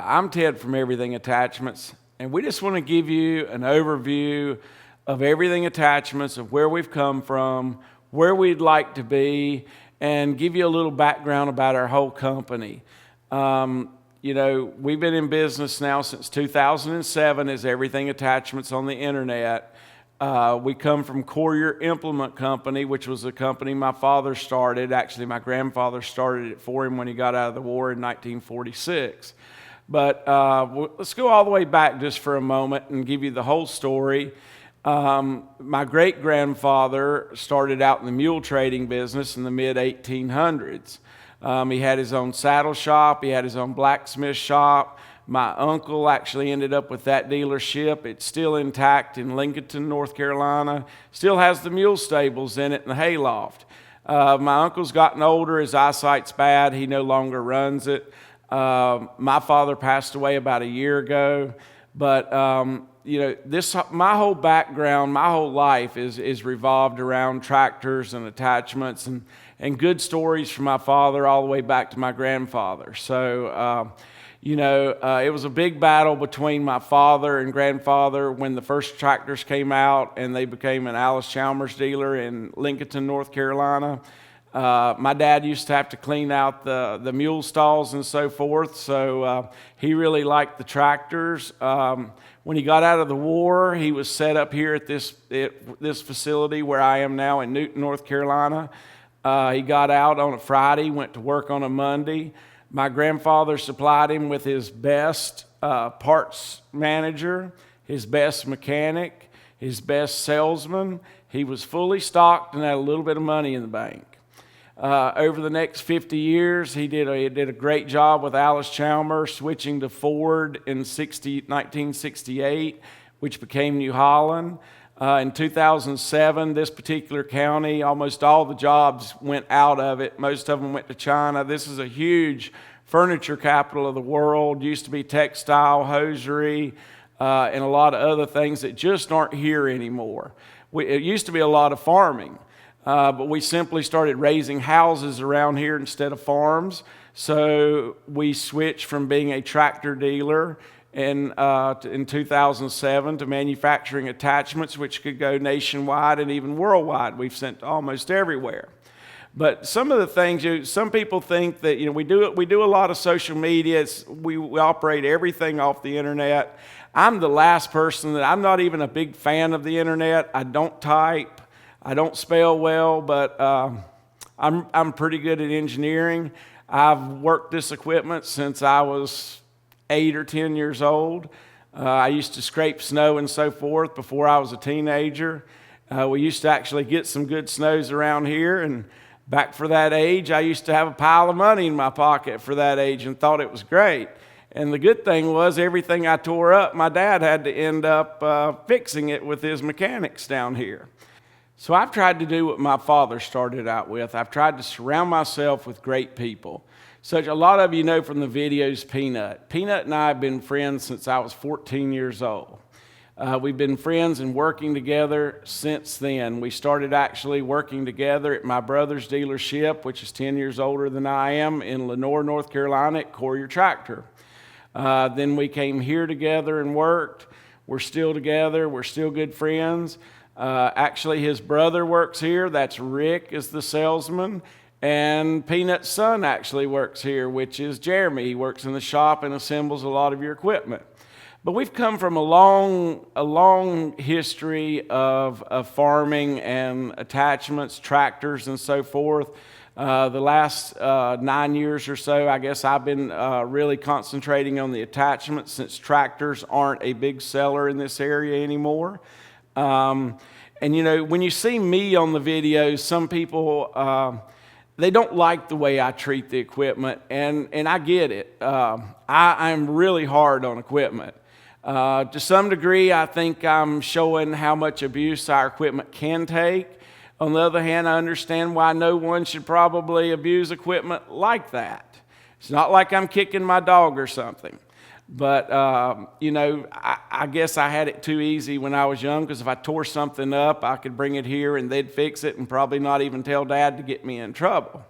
I'm Ted from Everything Attachments, and we just want to give you an overview of Everything Attachments, of where we've come from, where we'd like to be, and give you a little background about our whole company. We've been in business now since 2007 as Everything Attachments on the internet. We come from Courier Implement Company, which was a company my father started. Actually, my grandfather started it for him when he got out of the war in 1946. But let's go all the way back just for a moment and give you the whole story. My great-grandfather started out in the mule trading business in the mid-1800s. He had his own saddle shop. He had his own blacksmith shop. My uncle actually ended up with that dealership. It's still intact in Lincoln, North Carolina. Still has the mule stables in it and the hayloft. My uncle's gotten older. His eyesight's bad. He no longer runs it. My father passed away about a year ago. But, my whole background, my whole life is revolved around tractors and attachments and good stories from my father all the way back to my grandfather. So, it was a big battle between my father and grandfather when the first tractors came out and they became an Allis-Chalmers dealer in Lincoln, North Carolina. My dad used to have to clean out the mule stalls and so forth, so he really liked the tractors. When he got out of the war, he was set up here at this facility where I am now in Newton, North Carolina. He got out on a Friday, went to work on a Monday. My grandfather supplied him with his best parts manager, his best mechanic, his best salesman. He was fully stocked and had a little bit of money in the bank. Over the next 50 years, he did a great job with Allis-Chalmers, switching to Ford in 1968, which became New Holland. In 2007, this particular county, almost all the jobs went out of it. Most of them went to China. This is a huge furniture capital of the world. Used to be textile, hosiery, and a lot of other things that just aren't here anymore. It used to be a lot of farming, but we simply started raising houses around here instead of farms. So we switched from being a tractor dealer in 2007 to manufacturing attachments, which could go nationwide and even worldwide. We've sent almost everywhere. But some of the things, some people think that we do a lot of social media. We operate everything off the internet. I'm the last person I'm not even a big fan of the internet. I don't type. I don't spell well, but I'm pretty good at engineering. I've worked this equipment since I was 8 or 10 years old. I used to scrape snow and so forth before I was a teenager. We used to actually get some good snows around here, and back for that age, I used to have a pile of money in my pocket for that age and thought it was great. And the good thing was everything I tore up, my dad had to end up fixing it with his mechanics down here. So I've tried to do what my father started out with. I've tried to surround myself with great people. A lot of you know from the videos Peanut. Peanut and I have been friends since I was 14 years old. We've been friends and working together since then. We started actually working together at my brother's dealership, which is 10 years older than I am, in Lenoir, North Carolina at Courier Tractor. Then we came here together and worked. We're still together. We're still good friends. Actually, his brother works here. That's Rick, is the salesman. And Peanut's son actually works here, which is Jeremy. He works in the shop and assembles a lot of your equipment. But we've come from a long history of farming and attachments, tractors, and so forth. The last 9 years or so, I guess I've been really concentrating on the attachments since tractors aren't a big seller in this area anymore. When you see me on the videos, some people they don't like the way I treat the equipment, and I get it. I'm really hard on equipment. To some degree, I think I'm showing how much abuse our equipment can take. On the other hand, I understand why no one should probably abuse equipment like that. It's not like I'm kicking my dog or something. But, I guess I had it too easy when I was young, because if I tore something up, I could bring it here and they'd fix it and probably not even tell Dad to get me in trouble.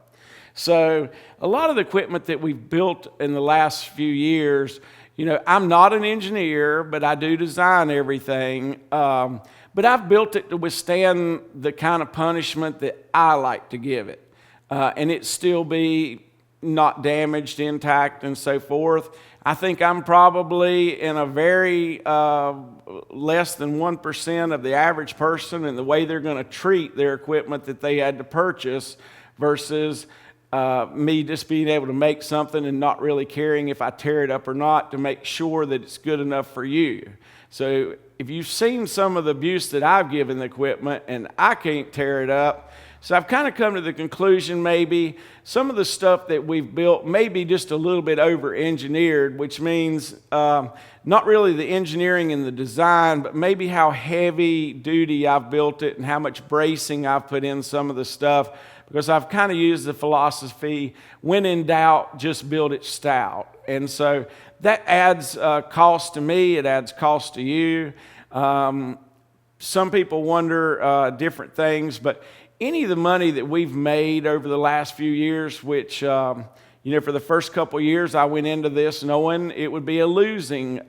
So a lot of the equipment that we've built in the last few years I'm not an engineer, but I do design everything. But I've built it to withstand the kind of punishment that I like to give it. And it still be not damaged, intact, and so forth. I think I'm probably in a very less than 1% of the average person in the way they're going to treat their equipment that they had to purchase versus me just being able to make something and not really caring if I tear it up or not to make sure that it's good enough for you. So if you've seen some of the abuse that I've given the equipment and I can't tear it up, so I've kind of come to the conclusion maybe some of the stuff that we've built may be just a little bit over-engineered, which means not really the engineering and the design, but maybe how heavy-duty I've built it and how much bracing I've put in some of the stuff, because I've kind of used the philosophy, when in doubt, just build it stout. And so that adds cost to me, it adds cost to you. Some people wonder different things, but any of the money that we've made over the last few years, which, for the first couple of years I went into this knowing it would be a losing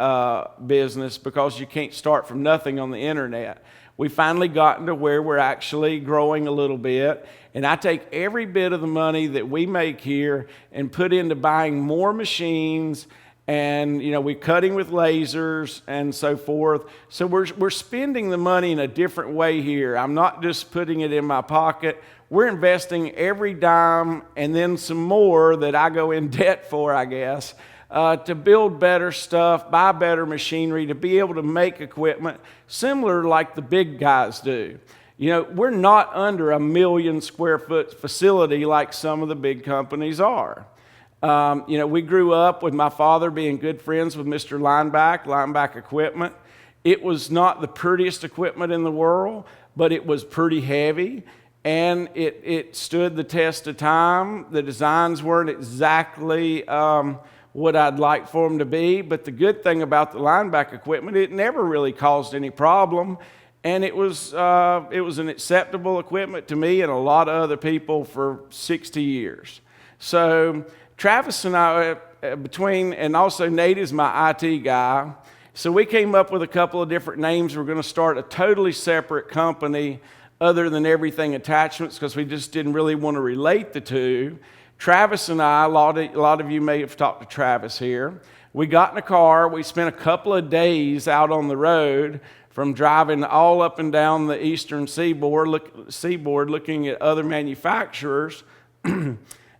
business because you can't start from nothing on the internet. We finally gotten to where we're actually growing a little bit, and I take every bit of the money that we make here and put into buying more machines, and we're cutting with lasers and so forth. So we're spending the money in a different way here. I'm not just putting it in my pocket. We're investing every dime and then some more that I go in debt for, I guess, to build better stuff, buy better machinery, to be able to make equipment similar like the big guys do. We're not under 1 million square foot facility like some of the big companies are. We grew up with my father being good friends with Mr. Lineback Equipment. It was not the prettiest equipment in the world, but it was pretty heavy, and it stood the test of time. The designs weren't exactly what I'd like for them to be, but the good thing about the Lineback Equipment, it never really caused any problem, and it was an acceptable equipment to me and a lot of other people for 60 years. So Travis and I, and also Nate is my IT guy, so we came up with a couple of different names. We're going to start a totally separate company other than Everything Attachments because we just didn't really want to relate the two. Travis and I, a lot of you may have talked to Travis here, we got in a car, we spent a couple of days out on the road from driving all up and down the eastern seaboard looking at other manufacturers.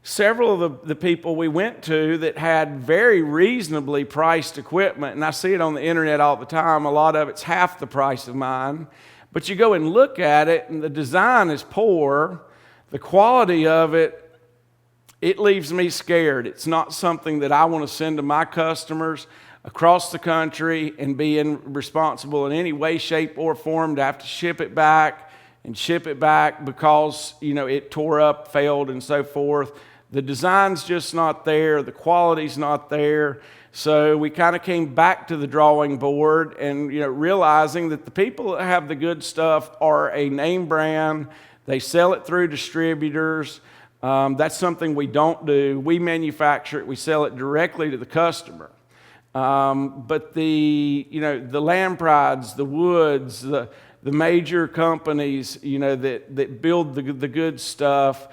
Several of the people we went to that had very reasonably priced equipment, and I see it on the internet all the time, a lot of it's half the price of mine, but you go and look at it and the design is poor, the quality of it leaves me scared. It's not something that I want to send to my customers across the country and be responsible in any way, shape, or form to have to ship it back because, it tore up, failed, and so forth. The design's just not there. The quality's not there. So we kind of came back to the drawing board and, realizing that the people that have the good stuff are a name brand. They sell it through distributors. That's something we don't do. We manufacture it. We sell it directly to the customer. But the Lamprides, the Woods, the major companies, that build the good stuff,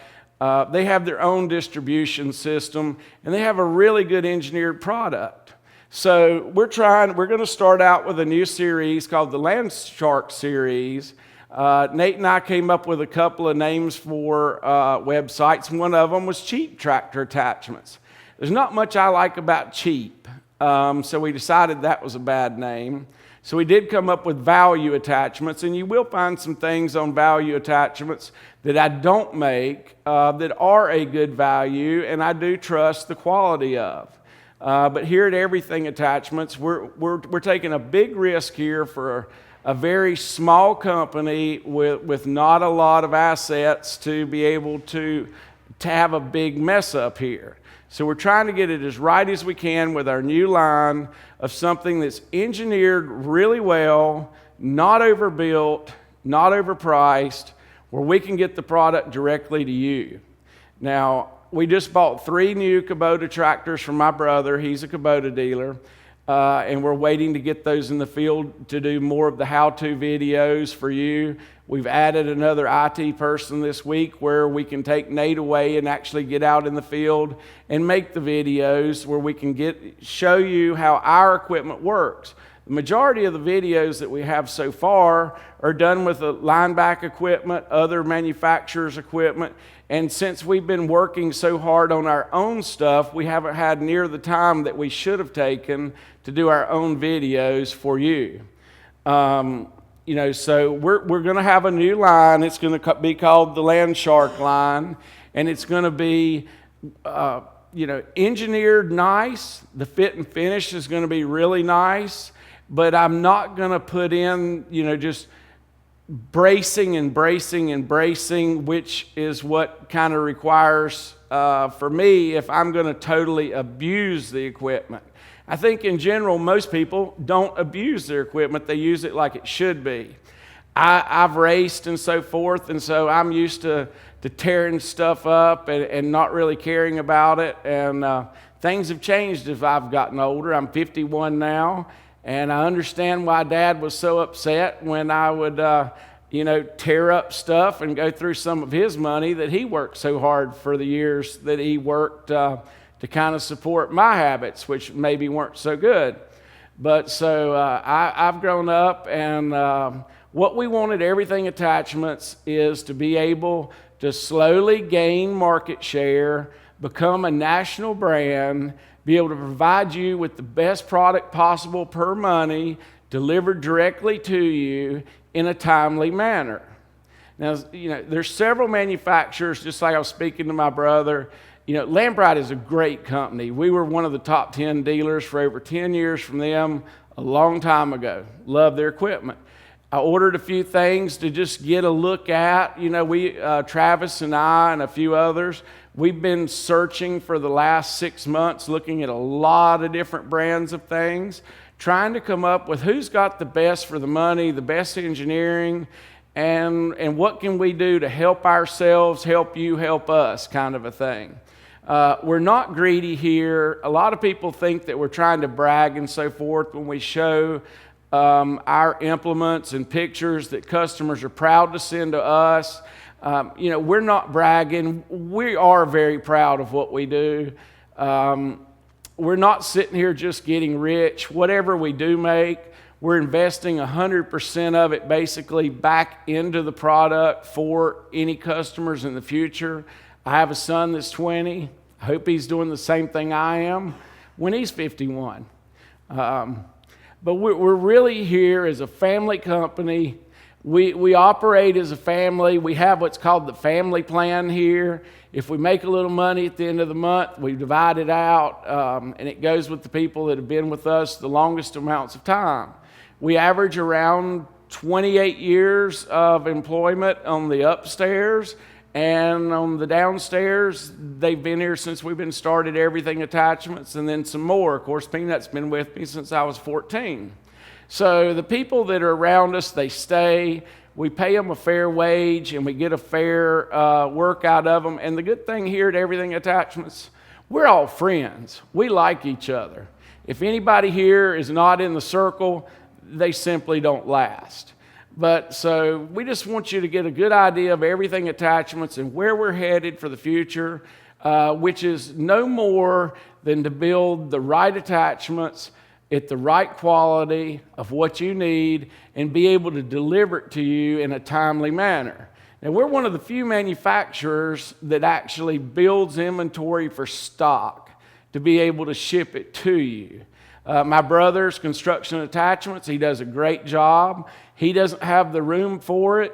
they have their own distribution system, and they have a really good engineered product. So we're going to start out with a new series called the Landshark series. Nate and I came up with a couple of names for websites. One of them was Cheap Tractor Attachments. There's not much I like about cheap, so we decided that was a bad name. So we did come up with Value Attachments, and you will find some things on Value Attachments that I don't make that are a good value, and I do trust the quality of. But here at Everything Attachments, we're taking a big risk here for a very small company with not a lot of assets to be able to have a big mess up here. So we're trying to get it as right as we can with our new line of something that's engineered really well, not overbuilt, not overpriced, where we can get the product directly to you. Now, we just bought 3 new Kubota tractors from my brother. He's a Kubota dealer. and we're waiting to get those in the field to do more of the how-to videos for you. We've added another IT person this week where we can take Nate away and actually get out in the field and make the videos where we can show you how our equipment works. The majority of the videos that we have so far are done with the Lineback equipment, other manufacturers' equipment, and since we've been working so hard on our own stuff, we haven't had near the time that we should have taken to do our own videos for you. So we're going to have a new line. It's going to be called the Landshark line, and it's going to be engineered nice. The fit and finish is going to be really nice. But I'm not going to put in, just bracing and bracing and bracing, which is what kind of requires for me if I'm going to totally abuse the equipment. I think in general, most people don't abuse their equipment. They use it like it should be. I've raced and so forth, and so I'm used to tearing stuff up and not really caring about it. And things have changed as I've gotten older. I'm 51 now. And I understand why Dad was so upset when I would, tear up stuff and go through some of his money that he worked so hard for the years that he worked to kind of support my habits, which maybe weren't so good. But so I've grown up, and what we wanted Everything Attachments is to be able to slowly gain market share, become a national brand, be able to provide you with the best product possible per money, delivered directly to you in a timely manner. Now, there's several manufacturers, just like I was speaking to my brother. Lamprite is a great company. We were one of the top 10 dealers for over 10 years from them a long time ago. Love their equipment. I ordered a few things to just get a look at. Travis and I and a few others, we've been searching for the last 6 months, looking at a lot of different brands of things, trying to come up with who's got the best for the money, the best engineering, and what can we do to help ourselves, help you, help us, kind of a thing. We're not greedy here. A lot of people think that we're trying to brag and so forth when we show our implements and pictures that customers are proud to send to us. We're not bragging. We are very proud of what we do. We're not sitting here just getting rich. Whatever we do make, we're investing 100% of it basically back into the product for any customers in the future. I have a son that's 20. I hope he's doing the same thing I am when he's 51. But we're really here as a family company. We operate as a family. We have what's called the family plan here. If we make a little money at the end of the month, we divide it out, and it goes with the people that have been with us the longest amounts of time. We average around 28 years of employment on the upstairs, and on the downstairs, they've been here since we've been started Everything Attachments, and then some more. Of course, Peanut's been with me since I was 14. So the people that are around us, they stay. We pay them a fair wage, and we get a fair work out of them. And the good thing here at Everything Attachments, we're all friends. We like each other. If anybody here is not in the circle, they simply don't last. But so we just want you to get a good idea of Everything Attachments and where we're headed for the future, which is no more than to build the right attachments at the right quality of what you need and be able to deliver it to you in a timely manner. Now, we're one of the few manufacturers that actually builds inventory for stock to be able to ship it to you. My brother's Construction Attachments, he does a great job. He doesn't have the room for it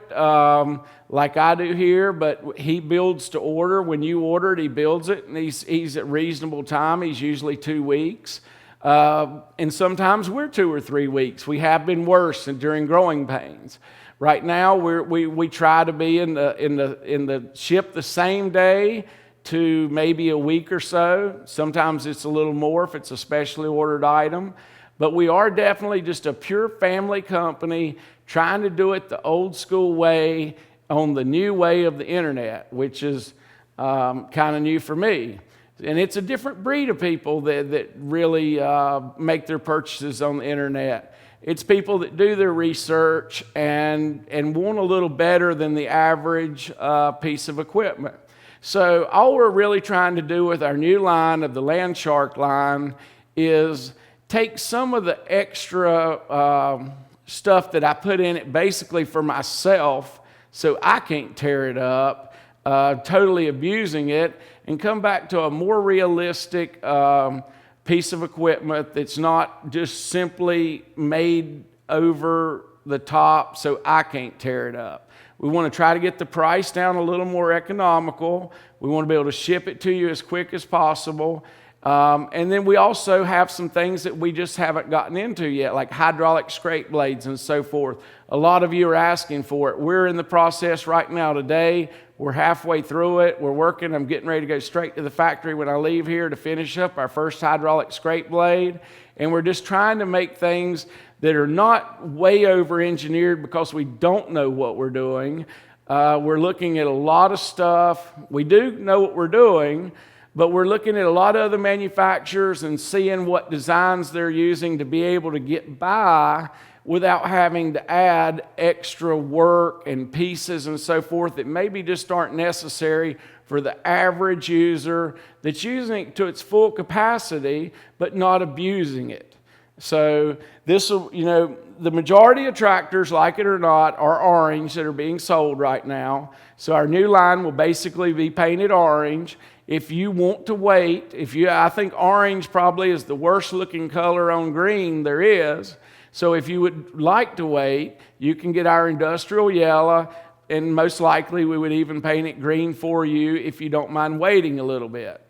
like I do here, but he builds to order. When you order it, he builds it, and he's at reasonable time. He's usually 2 weeks. And sometimes we're 2 or 3 weeks. We have been worse during growing pains. Right now, we try to be in the ship the same day to maybe a week or so. Sometimes it's a little more if it's a specially ordered item. But we are definitely just a pure family company trying to do it the old school way on the new way of the internet, which is kind of new for me. And it's a different breed of people that really make their purchases on the internet. It's people that do their research and want a little better than the average piece of equipment. So all we're really trying to do with our new line of the Landshark line is take some of the extra stuff that I put in it basically for myself so I can't tear it up, totally abusing it, and come back to a more realistic piece of equipment that's not just simply made over the top so I can't tear it up. We want to try to get the price down a little more economical. We want to be able to ship it to you as quick as possible. And then we also have some things that we just haven't gotten into yet, like hydraulic scrape blades and so forth. A lot of you are asking for it. We're in the process right now today. We're halfway through it. We're working. I'm getting ready to go straight to the factory when I leave here to finish up our first hydraulic scrape blade. And we're just trying to make things that are not way over-engineered because we don't know what we're doing. We're looking at a lot of stuff. We do know what we're doing, but we're looking at a lot of other manufacturers and seeing what designs they're using to be able to get by without having to add extra work and pieces and so forth that maybe just aren't necessary for the average user that's using it to its full capacity but not abusing it. So this will, the majority of tractors, like it or not, are orange that are being sold right now. So our new line will basically be painted orange. If you want to wait, I think orange probably is the worst looking color on green there is. So if you would like to wait, you can get our industrial yellow, and most likely we would even paint it green for you if you don't mind waiting a little bit.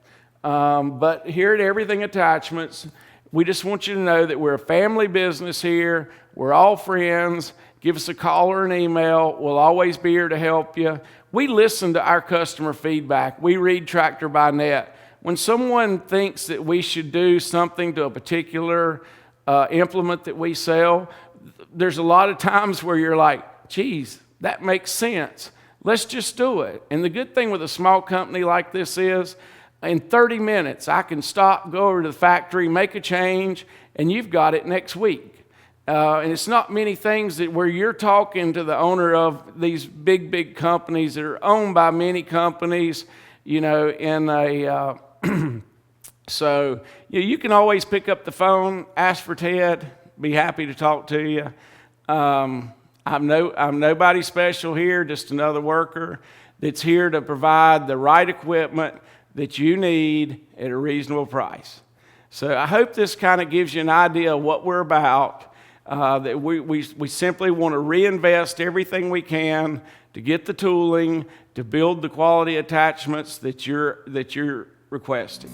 But here at Everything Attachments, we just want you to know that we're a family business here. We're all friends. Give us a call or an email. We'll always be here to help you. We listen to our customer feedback. We read Tractor by Net. When someone thinks that we should do something to a particular implement that we sell, there's a lot of times where you're like, geez, that makes sense. Let's just do it. And the good thing with a small company like this is, in 30 minutes, I can stop, go over to the factory, make a change, and you've got it next week. And it's not many things that where you're talking to the owner of these big companies that are owned by many companies, so you can always pick up the phone, ask for Ted, be happy to talk to you. I'm nobody special here, just another worker that's here to provide the right equipment that you need at a reasonable price. So I hope this kind of gives you an idea of what we're about, that we simply want to reinvest everything we can to get the tooling, to build the quality attachments that you're requesting.